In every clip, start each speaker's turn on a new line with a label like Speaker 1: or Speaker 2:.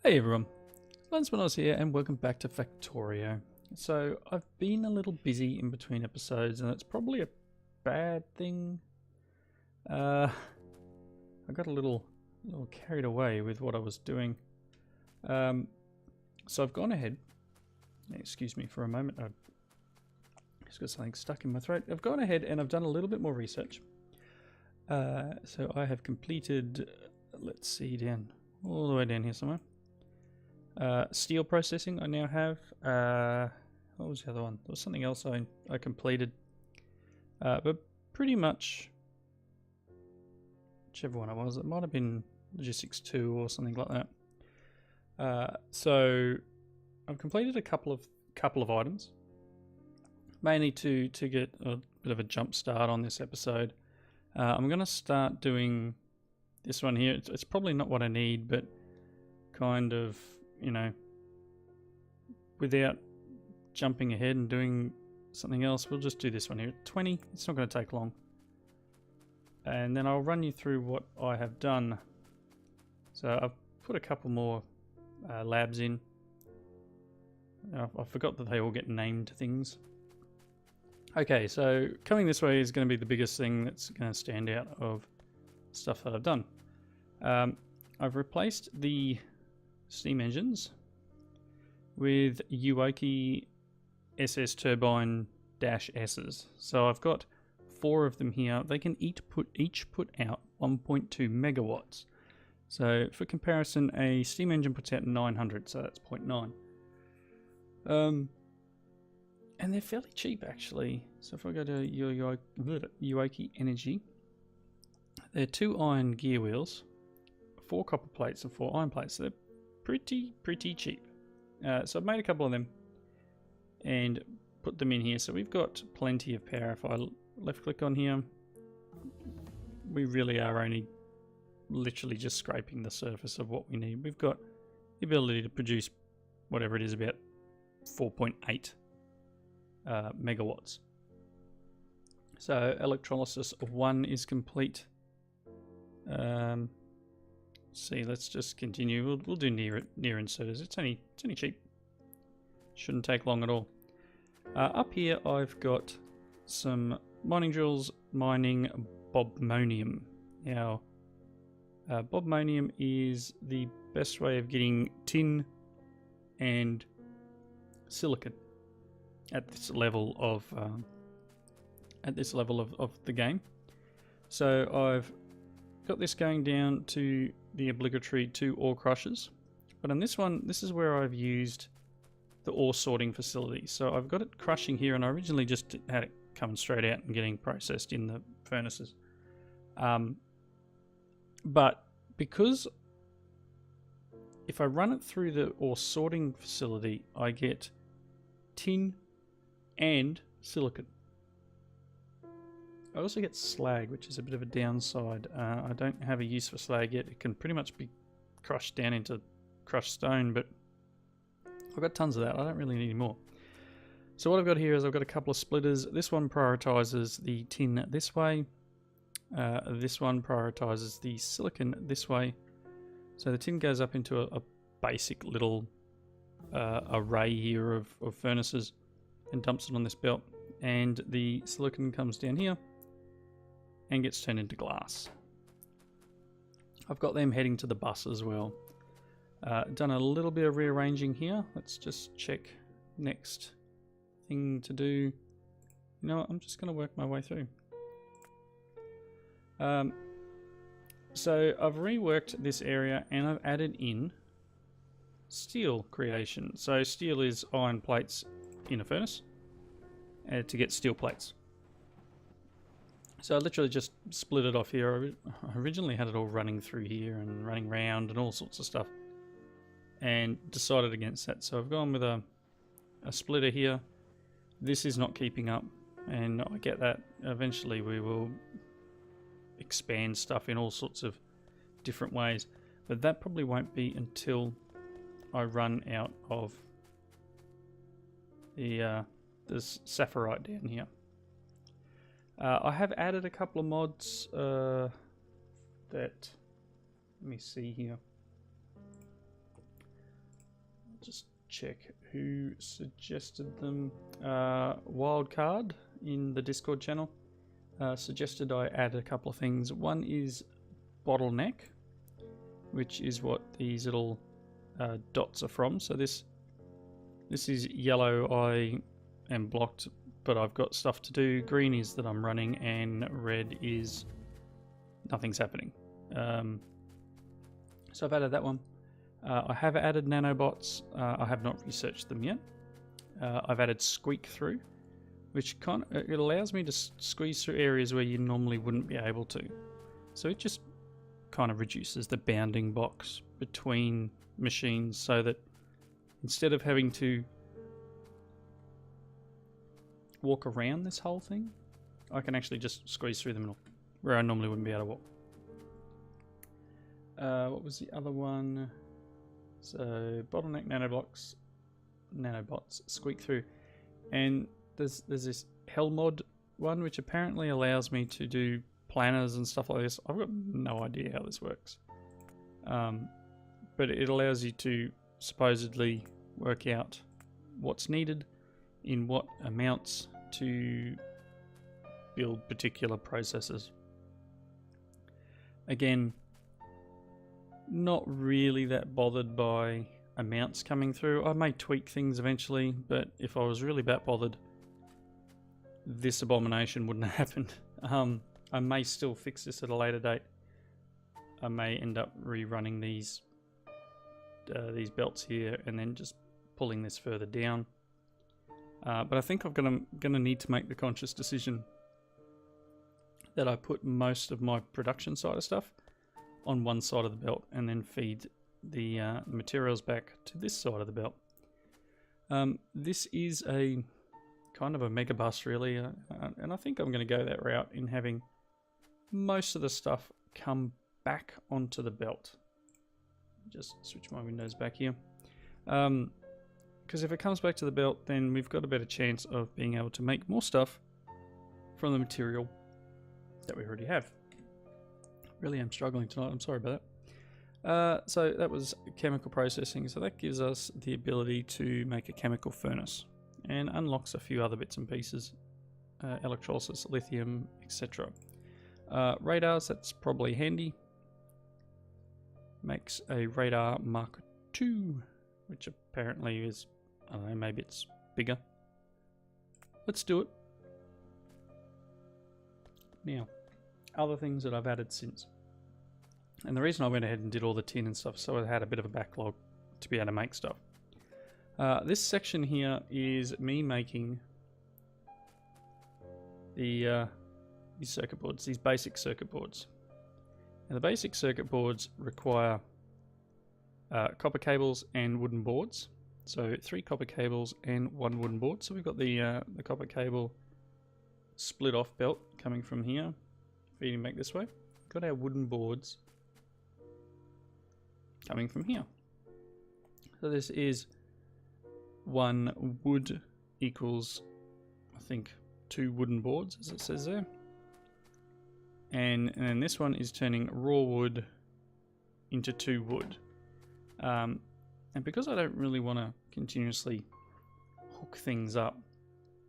Speaker 1: Hey everyone, Lensmanos here and welcome back to Factorio. So I've been a little busy in between episodes and it's probably a bad thing. I got a little carried away with what I was doing. So I've gone ahead, excuse me for a moment, I've just got something stuck in my throat. I've gone ahead and I've done a little bit more research. So I have completed, let's see, all the way down here somewhere. Steel processing I now have. What was the other one? There was something else I completed. But pretty much whichever one it was, it might have been logistics 2 or something like that. So I've completed a couple of items, mainly to get a bit of a jump start on this episode. I'm going to start doing this one here. It's probably not what I need, but kind of, you know, without jumping ahead and doing something else, we'll just do this one here. 20, it's not going to take long. And then I'll run you through what I have done. So I've put a couple more labs in. I forgot that they all get named things. Okay, so coming this way is going to be the biggest thing that's going to stand out of stuff that I've done. I've replaced the steam engines with Wube SS turbine -S's. So I've got 4 of them here. They can each put out 1.2 megawatts. So for comparison, a steam engine puts out 900, so that's 0.9. And they're fairly cheap actually. So if I go to Wube Energy, they're 2 iron gear wheels, 4 copper plates and 4 iron plates. So they're pretty cheap. So I've made a couple of them and put them in here. So we've got plenty of power. If I left click on here, we really are only literally just scraping the surface of what we need. We've got the ability to produce whatever it is, about 4.8 megawatts. So electrolysis 1 is complete. See, let's just continue. We'll do near inserters. It's only cheap. Shouldn't take long at all. Up here, I've got some mining drills mining bobmonium. Now, bobmonium is the best way of getting tin and silicon at this level of the game. So I've got this going down to the obligatory 2 ore crushers, but on this one, this is where I've used the ore sorting facility. So I've got it crushing here, and I originally just had it coming straight out and getting processed in the furnaces. But because if I run it through the ore sorting facility, I get tin and silicon. I also get slag, which is a bit of a downside. I don't have a use for slag yet. It can pretty much be crushed down into crushed stone, but I've got tons of that. I don't really need any more. So what I've got here is I've got a couple of splitters. This one prioritizes the tin this way. This one prioritizes the silicon this way. So the tin goes up into a basic little array here of furnaces and dumps it on this belt. And the silicon comes down here and gets turned into glass. I've got them heading to the bus as well. Done a little bit of rearranging here. Let's just check next thing to do. You know what? I'm just going to work my way through. So I've reworked this area and I've added in steel creation. So steel is iron plates in a furnace to get steel plates. So I literally just split it off here. I originally had it all running through here and running round and all sorts of stuff, and decided against that. So I've gone with a splitter here. This is not keeping up, and I get that. Eventually we will expand stuff in all sorts of different ways, but that probably won't be until I run out of the this sapphirite down here. I have added a couple of mods that, let me see here. just check who suggested them. Wildcard in the Discord channel suggested I add a couple of things. One is bottleneck, which is what these little dots are from. So this is yellow, I am blocked, but I've got stuff to do. Green is that I'm running, and red is nothing's happening. So I've added that one. I have added nanobots. I have not researched them yet. I've added squeak through, which it allows me to squeeze through areas where you normally wouldn't be able to. So it just kind of reduces the bounding box between machines, so that instead of having to walk around this whole thing, I can actually just squeeze through the middle where I normally wouldn't be able to walk. What was the other one? So bottleneck, nanobots, squeak through, and there's this hell mod one which apparently allows me to do planners and stuff like this. I've got no idea how this works, but it allows you to supposedly work out what's needed in what amounts to build particular processes. Again, not really that bothered by amounts coming through. I may tweak things eventually, but if I was really that bothered, this abomination wouldn't have happened. I may still fix this at a later date. I may end up rerunning these belts here and then just pulling this further down. But I think I'm gonna need to make the conscious decision that I put most of my production side of stuff on one side of the belt and then feed the materials back to this side of the belt. This is a kind of a mega bus really, and I think I'm going to go that route in having most of the stuff come back onto the belt. Just switch my windows back here, because if it comes back to the belt, then we've got a better chance of being able to make more stuff from the material that we already have. Really am struggling tonight, I'm sorry about that. So that was chemical processing, so that gives us the ability to make a chemical furnace and unlocks a few other bits and pieces, electrolysis, lithium, etc. Radars, that's probably handy. Makes a radar Mark II, which apparently is, I don't know, maybe it's bigger. Let's do it. Now, other things that I've added since. And the reason I went ahead and did all the tin and stuff, so I had a bit of a backlog to be able to make stuff. This section here is me making these circuit boards, these basic circuit boards. And the basic circuit boards require copper cables and wooden boards. So 3 copper cables and 1 wooden board. So we've got the copper cable split off belt coming from here, feeding back this way. Got our wooden boards coming from here. So this is 1 wood equals, I think, 2 wooden boards, as it says there. And then this one is turning raw wood into 2 wood. And because I don't really want to continuously hook things up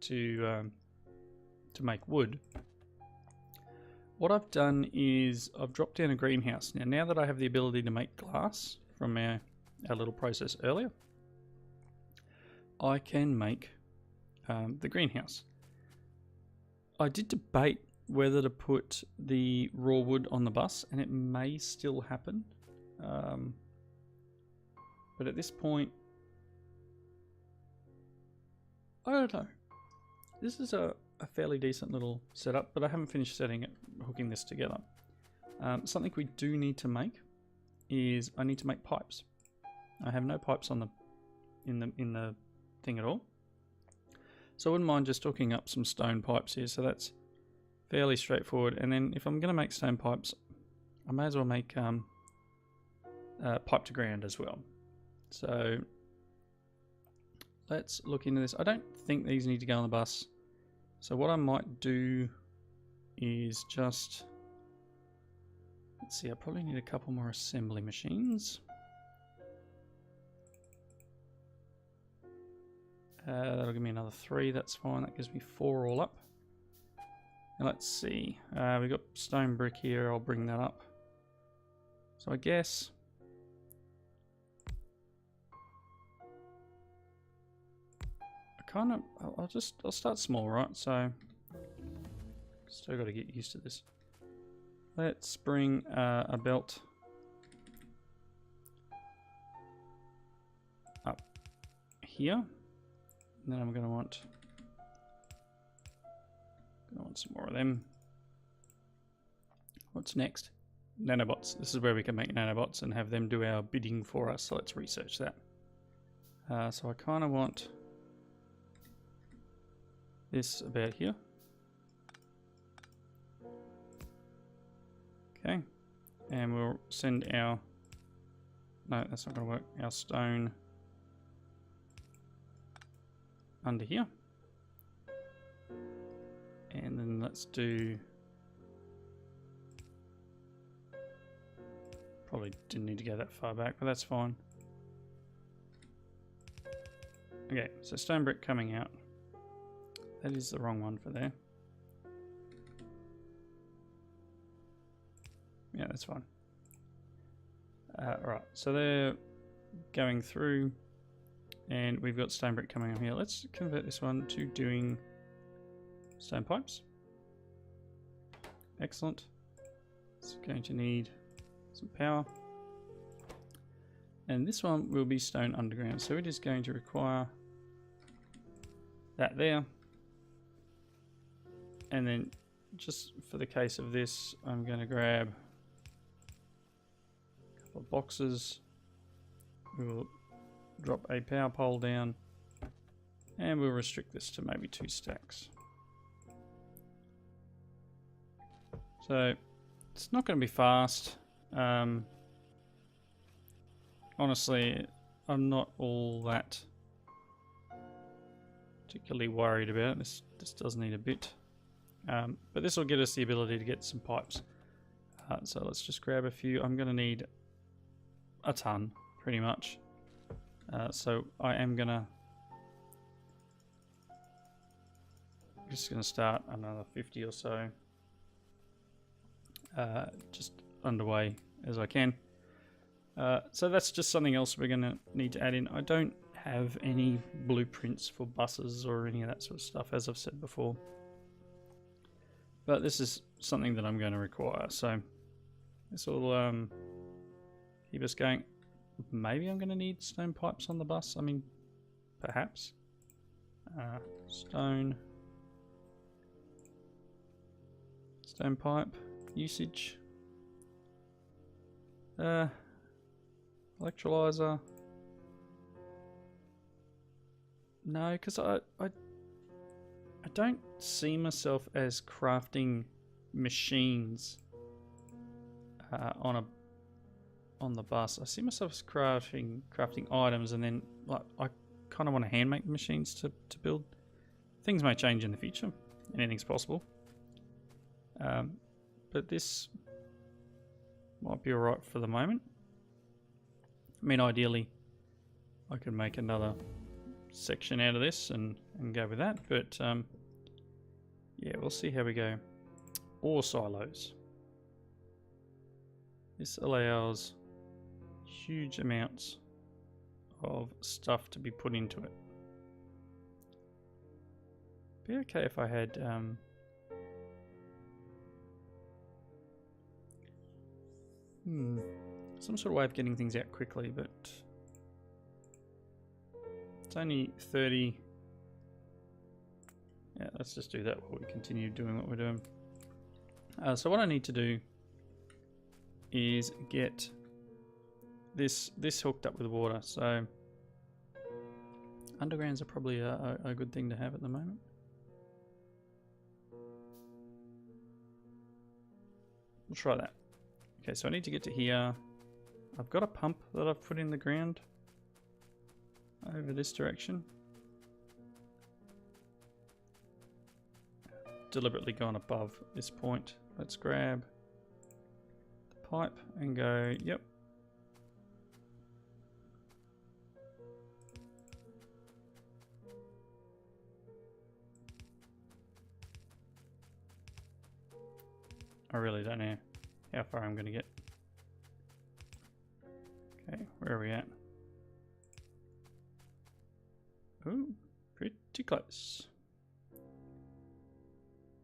Speaker 1: to make wood, what I've done is I've dropped down a greenhouse. Now that I have the ability to make glass from our little process earlier, I can make the greenhouse. I did debate whether to put the raw wood on the bus, and it may still happen. But at this point, I don't know. This is a fairly decent little setup, but I haven't finished hooking this together. Something we do need to make is I need to make pipes. I have no pipes on in the thing at all, so I wouldn't mind just hooking up some stone pipes here. So that's fairly straightforward. And then if I'm going to make stone pipes, I may as well make pipe to ground as well. So let's look into this. I don't think these need to go on the bus. So what I might do is just, let's see, I probably need a couple more assembly machines. That'll give me another 3. That's fine. That gives me 4 all up. And let's see. We've got stone brick here. I'll bring that up. So I guess I'll start small, right? So still got to get used to this. Let's bring a belt up here, and then I'm going to want some more of them. What's next? Nanobots. This is where we can make nanobots and have them do our bidding for us. So let's research that. So I kind of want this about here. Okay, and we'll send our, no, that's not going to work, our stone under here. And then let's do, probably didn't need to go that far back, but that's fine. Okay, so stone brick coming out. That is the wrong one for there. Yeah, that's fine. Right, so they're going through, and we've got stone brick coming up here. Let's convert this one to doing stone pipes. Excellent. It's going to need some power. And this one will be stone underground, so it is going to require that there. And then, just for the case of this, I'm going to grab a couple of boxes. We will drop a power pole down, and we'll restrict this to maybe 2 stacks. So, it's not going to be fast. Honestly, I'm not all that particularly worried about it. This does need a bit. But this will get us the ability to get some pipes. So let's just grab a few. I'm going to need a ton, pretty much. So I am just going to start another 50 or so. Just underway as I can. So that's just something else we're going to need to add in. I don't have any blueprints for buses or any of that sort of stuff, as I've said before. But this is something that I'm going to require, so this will keep us going. Maybe I'm going to need stone pipes on the bus. I mean, perhaps. Stone pipe usage. Electrolyzer. No, because I don't see myself as crafting machines on the bus. I see myself as crafting items, and then like I kind of want to hand make machines to build. Things may change in the future. Anything's possible. But this might be alright for the moment. I mean, ideally, I could make another section out of this and go with that, but yeah, we'll see how we go. Ore silos. This allows huge amounts of stuff to be put into it. Be okay if I had some sort of way of getting things out quickly, but it's only 30. Yeah, let's just do that while we continue doing what we're doing. So what I need to do is get this hooked up with water. So undergrounds are probably a good thing to have at the moment. We'll try that. Okay, so I need to get to here. I've got a pump that I've put in the ground over this direction. Deliberately gone above this point. Let's grab the pipe and go, yep. I really don't know how far I'm going to get. Okay, where are we at? Ooh, pretty close.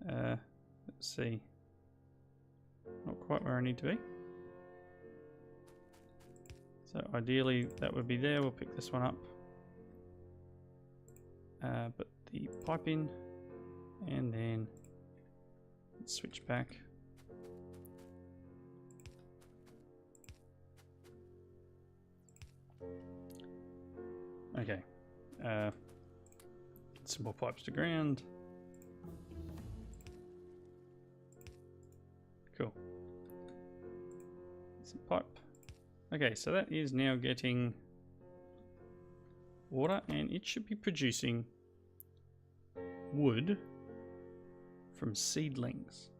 Speaker 1: Let's see. Not quite where I need to be. So ideally that would be there. We'll pick this one up. Put the pipe in, and then let's switch back. Okay. Get some more pipes to ground. Cool. Some pipe. Okay, so that is now getting water, and it should be producing wood from seedlings.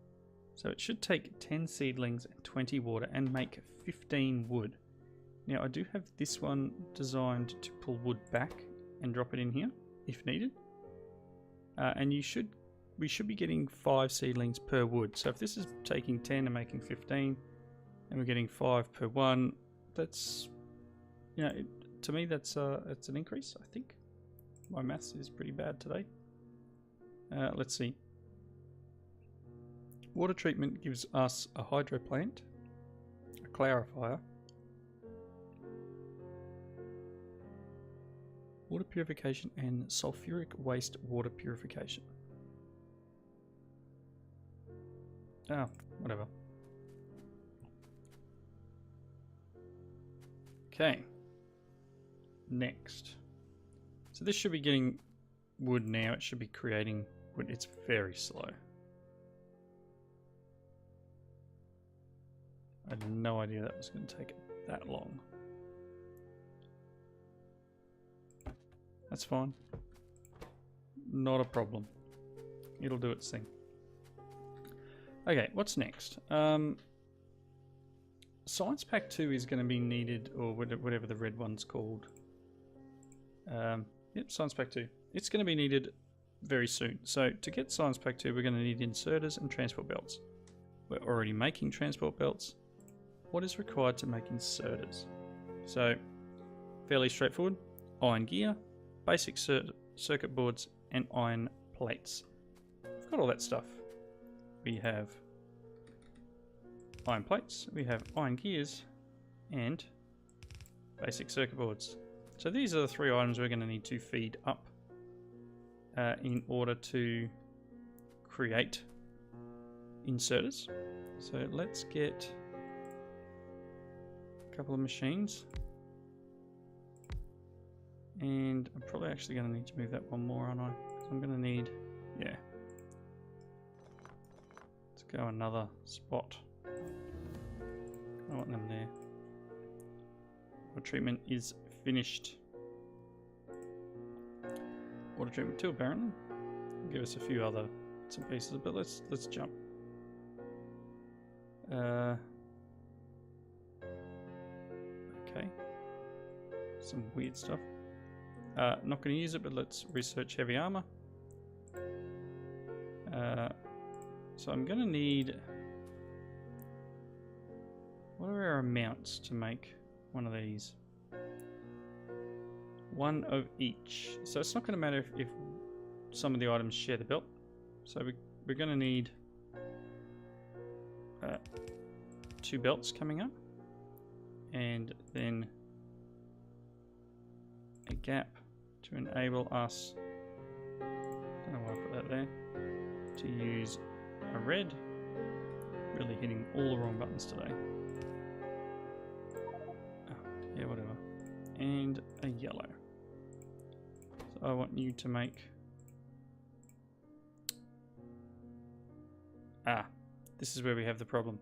Speaker 1: So it should take 10 seedlings and 20 water and make 15 wood. Now I do have this one designed to pull wood back and drop it in here if needed. And we should be getting 5 seedlings per wood. So if this is taking 10 and making 15, and we're getting 5 per one, that's, you know, to me that's it's an increase. I think my maths is pretty bad today. Let's see. Water treatment gives us a hydro plant, a clarifier, water purification, and sulfuric waste water purification. Ah, whatever. Okay. Next. So this should be getting wood now. It should be creating wood. It's very slow. I had no idea that was going to take that long. That's fine. Not a problem. It'll do its thing. Okay, what's next? Science Pack 2 is going to be needed, or whatever the red one's called. Yep, Science Pack 2. It's going to be needed very soon. So to get Science Pack 2, we're going to need inserters and transport belts. We're already making transport belts. What is required to make inserters? So, fairly straightforward. Iron gear, basic circuit boards, and iron plates. We've got all that stuff. We have iron plates, we have iron gears, and basic circuit boards. So these are the 3 items we're going to need to feed up in order to create inserters. So let's get a couple of machines, and I'm probably actually going to need to move that one more, aren't I? So I'm going to need, yeah, let's go another spot. I want them there. Water treatment is finished. Water treatment 2 apparently. Give us a few other bits and pieces, but let's jump. Okay. Some weird stuff. Not going to use it, but let's research heavy armor. So I'm going to need... What are our amounts to make one of these? 1 of each. So it's not going to matter if some of the items share the belt. So we're going to need 2 belts coming up, and then a gap to enable us, I don't know why I put that there, to use a red. Really hitting all the wrong buttons today. Yeah, whatever. And a yellow. So I want you to make... this is where we have the problem.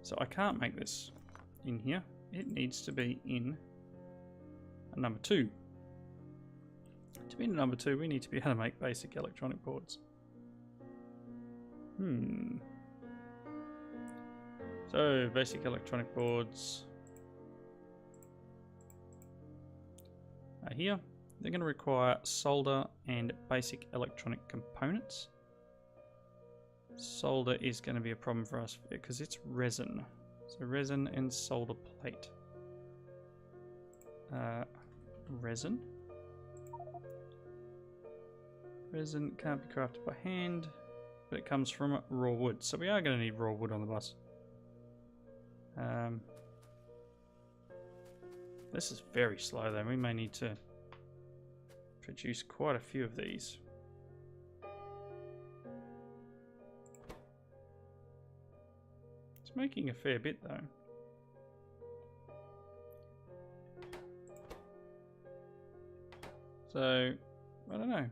Speaker 1: So I can't make this in here. It needs to be in a number 2. To be in a number 2, we need to be able to make basic electronic boards. So, basic electronic boards are here. They're going to require solder and basic electronic components. Solder is going to be a problem for us because it's resin. So resin and solder plate. Resin. Resin can't be crafted by hand, but it comes from raw wood. So we are going to need raw wood on the bus. This is very slow though. We may need to produce quite a few of these. It's making a fair bit though. So, I don't know.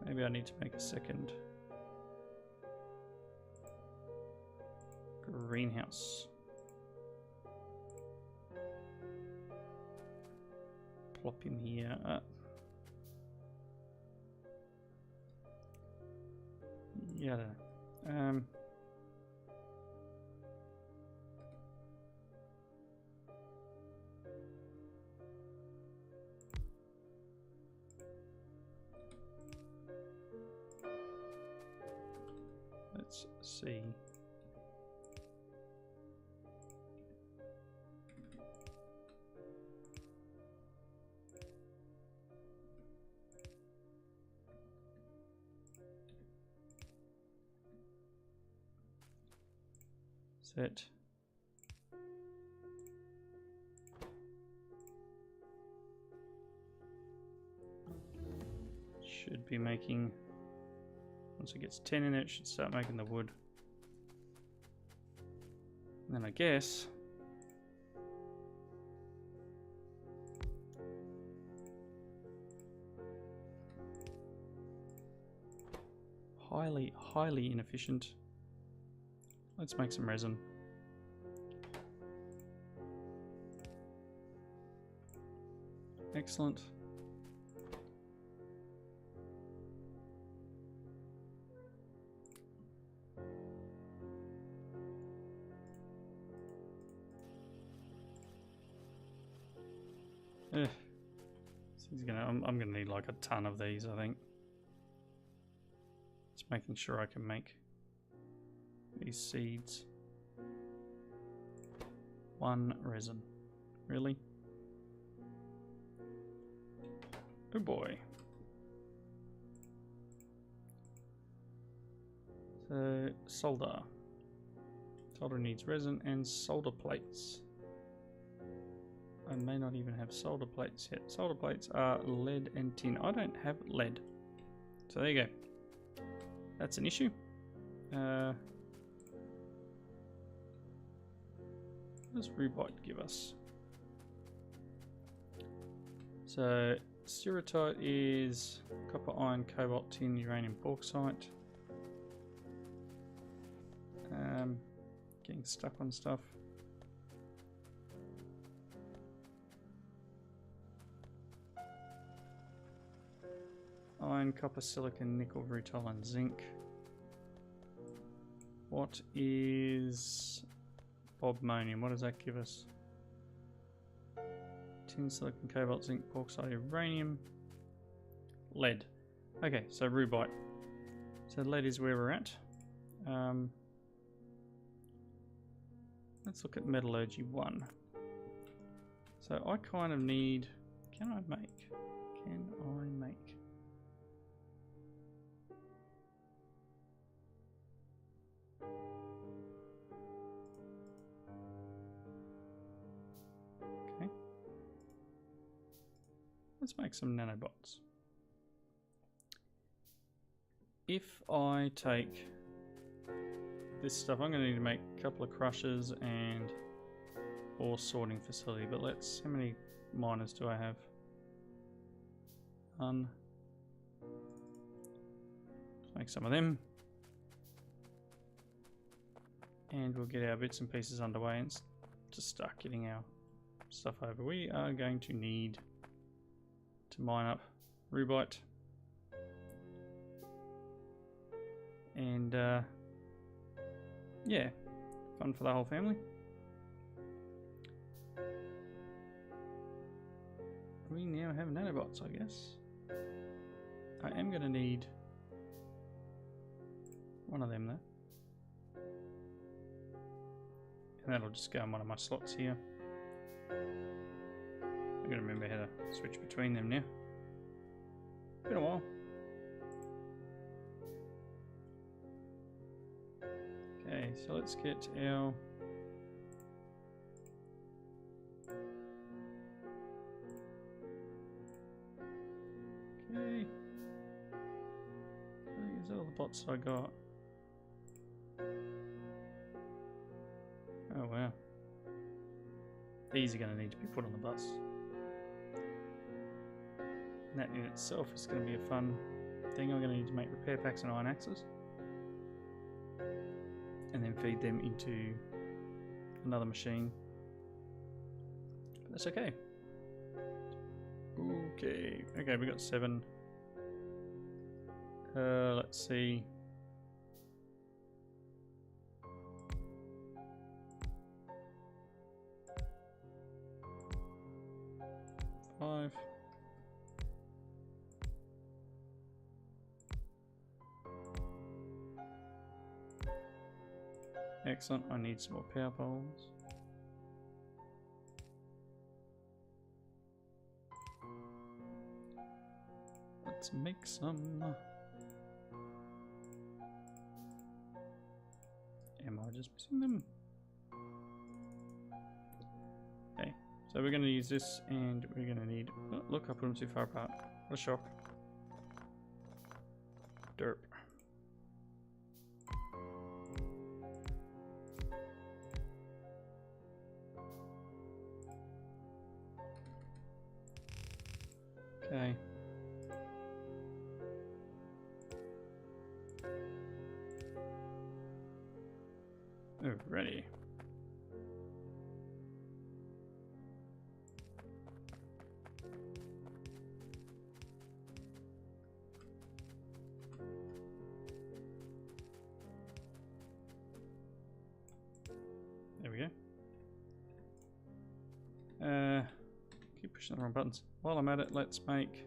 Speaker 1: Maybe I need to make a second greenhouse. Plop him here. Yeah. Let's see. Set. Should be making, once it gets 10 in it, it should start making the wood. And then I guess highly inefficient. Let's make some resin. Excellent. I'm gonna need like a ton of these, I think. Just making sure I can make these seeds. 1 resin. Really? Oh boy. So, solder. Solder needs resin and solder plates. I may not even have solder plates yet. Solder plates are lead and tin. I don't have lead. So there you go. That's an issue. What does rubite give us? So Syrotite is copper, iron, cobalt, tin, uranium, bauxite. Getting stuck on stuff. Iron, copper, silicon, nickel, rutile, and zinc. What is bobmonium? What does that give us? Tin, silicon, cobalt, zinc, bauxite, uranium, lead. Okay, so rubite. So lead is where we're at. Let's look at metallurgy 1. So I kind of need. Can I make? Okay. Let's make some nanobots. If I take this stuff, I'm going to need to make a couple of crushers and ore sorting facility. But let's, how many miners do I have? Let's make some of them. And we'll get our bits and pieces underway and just start getting our stuff over. We are going to need to mine up rubite. And yeah, fun for the whole family. We now have nanobots, I guess. I am going to need one of them there. And that'll just go in one of my slots here. I've got to remember how to switch between them now. Been a while. Okay, so let's get our okay. These are all the bots I got. Oh wow. These are going to need to be put on the bus. And that in itself is going to be a fun thing. I'm going to need to make repair packs and iron axes. And then feed them into another machine. But that's okay. Okay, we got 7. Let's see. Five. Excellent, I need some more power poles. Let's make some. Am I just missing them? Okay, so we're going to use this and we're going to need. Oh, look, I put them too far apart. What a shock. Derp. Okay. Alrighty. There we go. Keep pushing the wrong buttons. While I'm at it, let's make.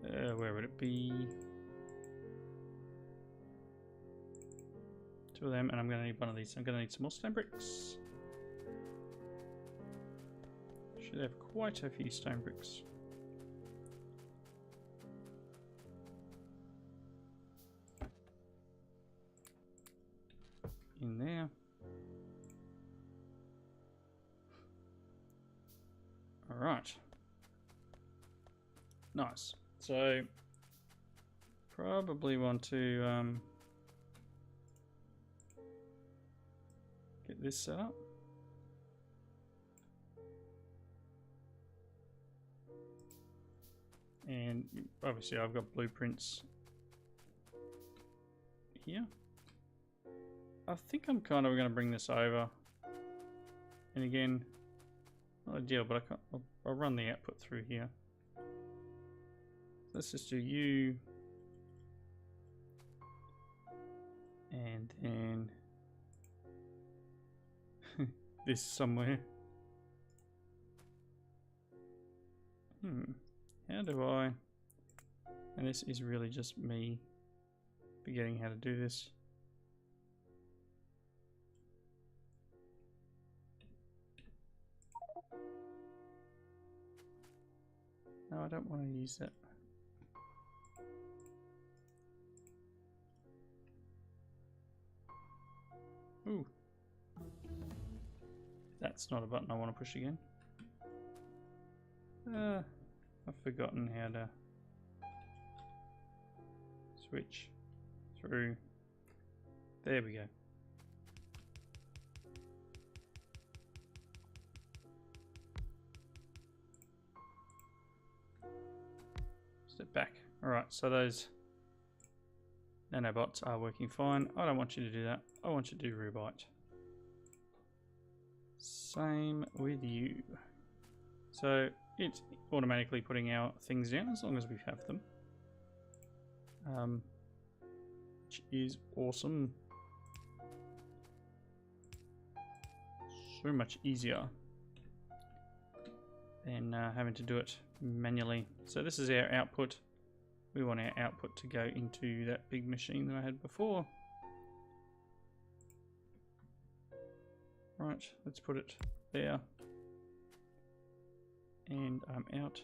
Speaker 1: Where would it be? 2 of them, and I'm going to need one of these. I'm going to need some more stone bricks. Should have quite a few stone bricks. In there. Alright. Nice. So, probably want to get this set up. And obviously I've got blueprints here. I think I'm kind of going to bring this over. And again, not ideal, but I'll run the output through here. Let's just do you. And then this somewhere. How do I? And this is really just me forgetting how to do this. No, I don't want to use that. Ooh. That's not a button I want to push again. I've forgotten how to switch through. There we go. Step back. Alright, so those nanobots are working fine. I don't want you to do that. I want you to do rewrite. Same with you. So it's automatically putting our things down as long as we have them. Which is awesome. So much easier than having to do it manually. So this is our output we want our output to go into that big machine that I had before. Right, let's put it there. And I'm out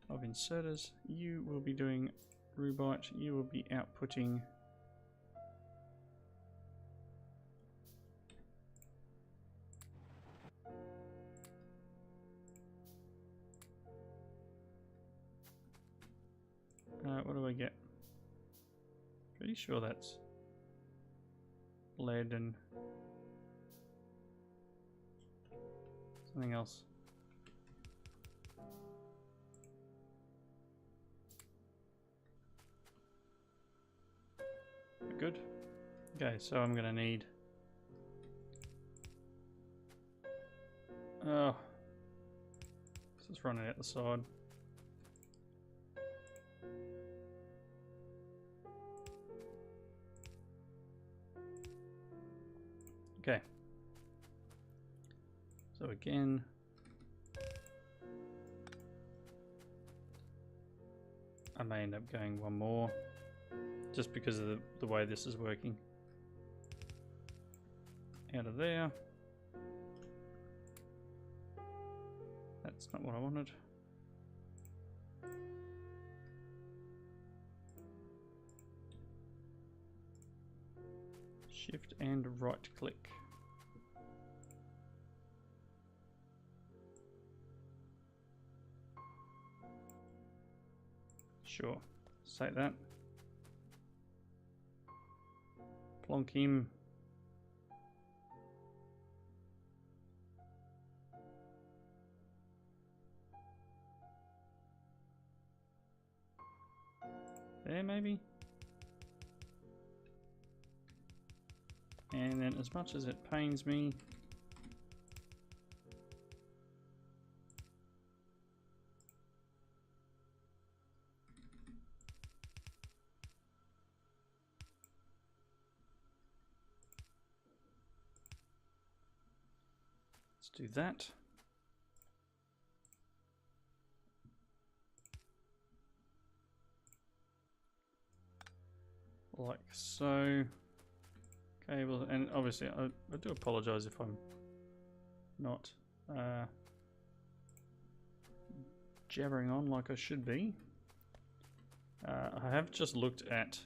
Speaker 1: of inserters. You will be doing Rubite. You will be outputting what do I get? Pretty sure that's lead and something else. Good. Okay, so I'm gonna need this is running out the side. Okay. So again, I may end up going one more just because of the way this is working. Out of there. That's not what I wanted. Shift and right click. Sure, say that. Plonk him. There maybe. And then as much as it pains me, let's do that. Like so. Okay, well, and obviously I do apologize if I'm not jabbering on like I should be. I have just looked at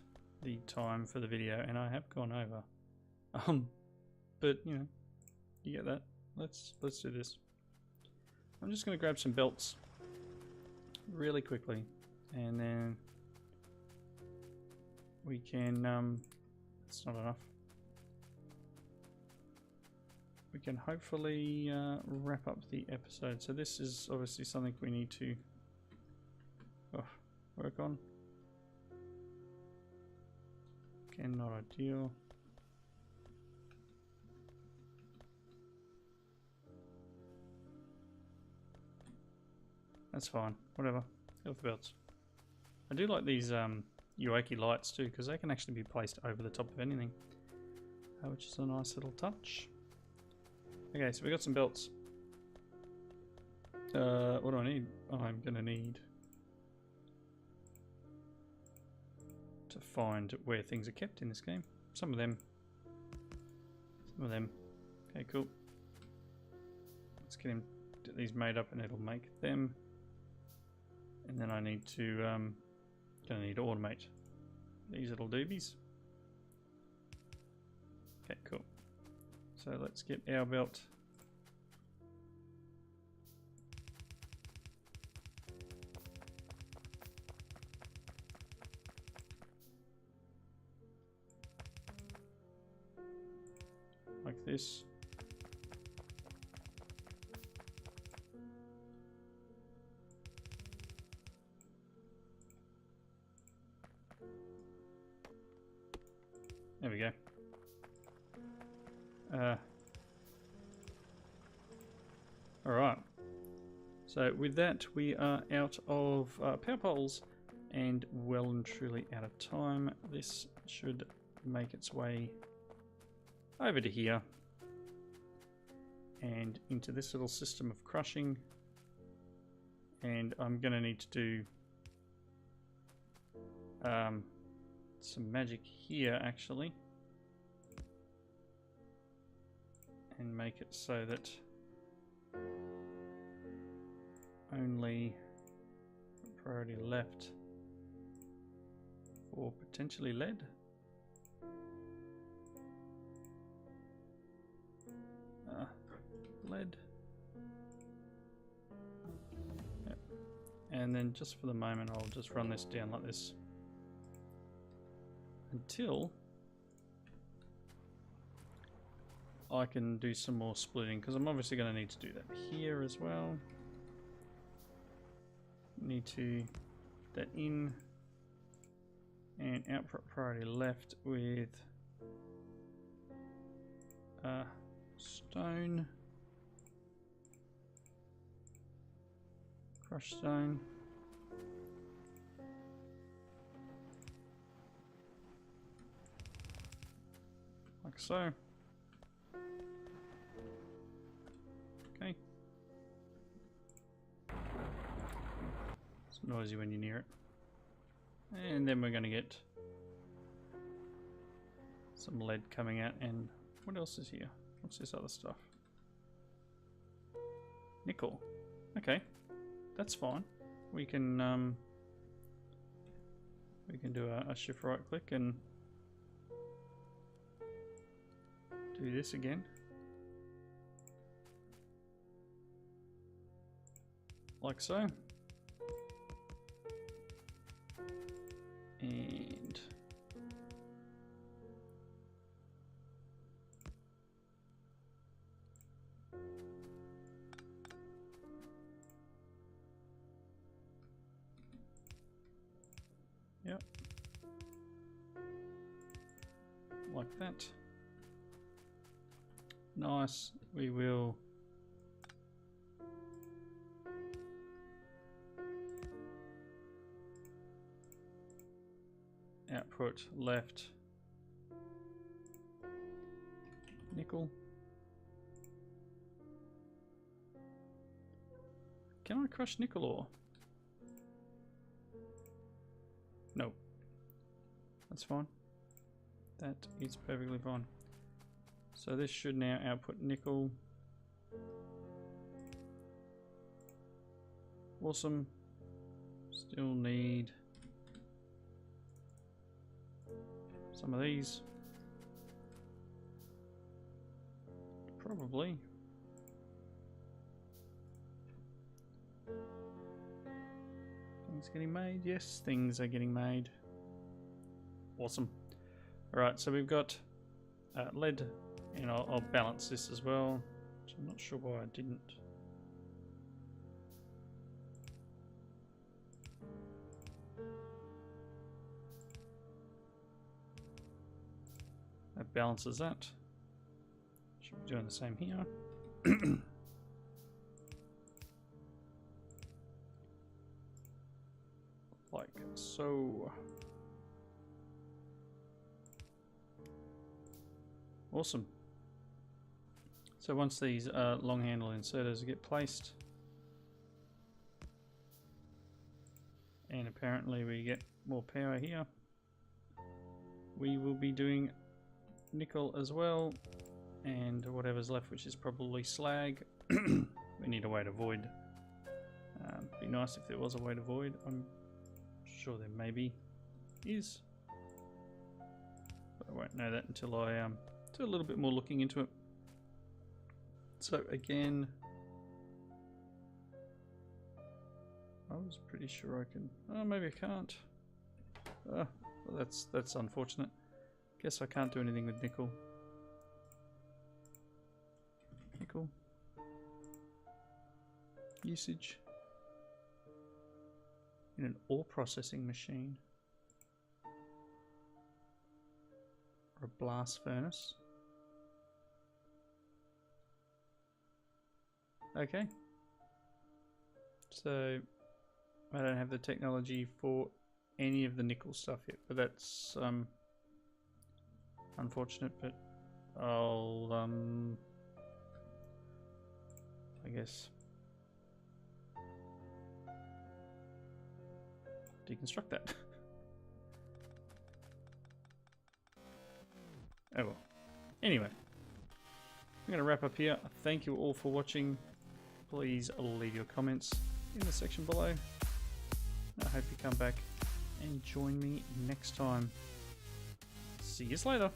Speaker 1: the time for the video and I have gone over. But you know, you get that. Let's do this. I'm just going to grab some belts really quickly, and then we can. It's not enough. We can hopefully wrap up the episode. So this is obviously something we need to work on. Again, not ideal. That's fine, whatever. Health belts. I do like these Uaki lights too, because they can actually be placed over the top of anything, which is a nice little touch. Okay, so we got some belts. What do I need? Oh, I'm gonna need to find where things are kept in this game. Some of them. Some of them. Okay, cool. Let's get these made up and it'll make them. And then I need to gonna need to automate these little doobies. Okay, cool. So let's get our belt. Like this. There we go. Alright. So with that we are out of power poles and well and truly out of time. This should make its way over to here and into this little system of crushing, and I'm going to need to do some magic here actually, and make it so that only priority left for potentially lead. Lead. Yep. And then just for the moment I'll just run this down like this until I can do some more splitting, because I'm obviously going to need to do that here as well. Need to put that in, and output priority left with stone, crushed stone, like so. Okay. It's noisy when you're near it. And then we're going to get some lead coming out. And what else is here? What's this other stuff? Nickel. Okay, that's fine. We can do a shift right click and do this again. Like so. And yep, like that. Nice. We will output left nickel. Can I crush nickel ore? No. That's fine. That is perfectly fine. So this should now output nickel. Awesome. Still need some of these. Probably. Things getting made? Yes, things are getting made. Awesome. Alright, so we've got lead, and I'll balance this as well. So I'm not sure why I didn't. That balances that. Should be doing the same here. Like so. Awesome. So once these long handle inserters get placed, and apparently we get more power here, we will be doing nickel as well, and whatever's left, which is probably slag. We need a way to void. Be nice if there was a way to void. I'm sure there maybe is, but I won't know that until I do a little bit more looking into it. So again, I was pretty sure I can. Oh, maybe I can't. Well, that's unfortunate. Guess I can't do anything with nickel. Nickel usage in an ore processing machine or a blast furnace. Okay, so I don't have the technology for any of the nickel stuff yet, but that's unfortunate. But I'll I guess deconstruct that. Oh well. Anyway, I'm going to wrap up here. Thank you all for watching. Please leave your comments in the section below. I hope you come back and join me next time. See you later.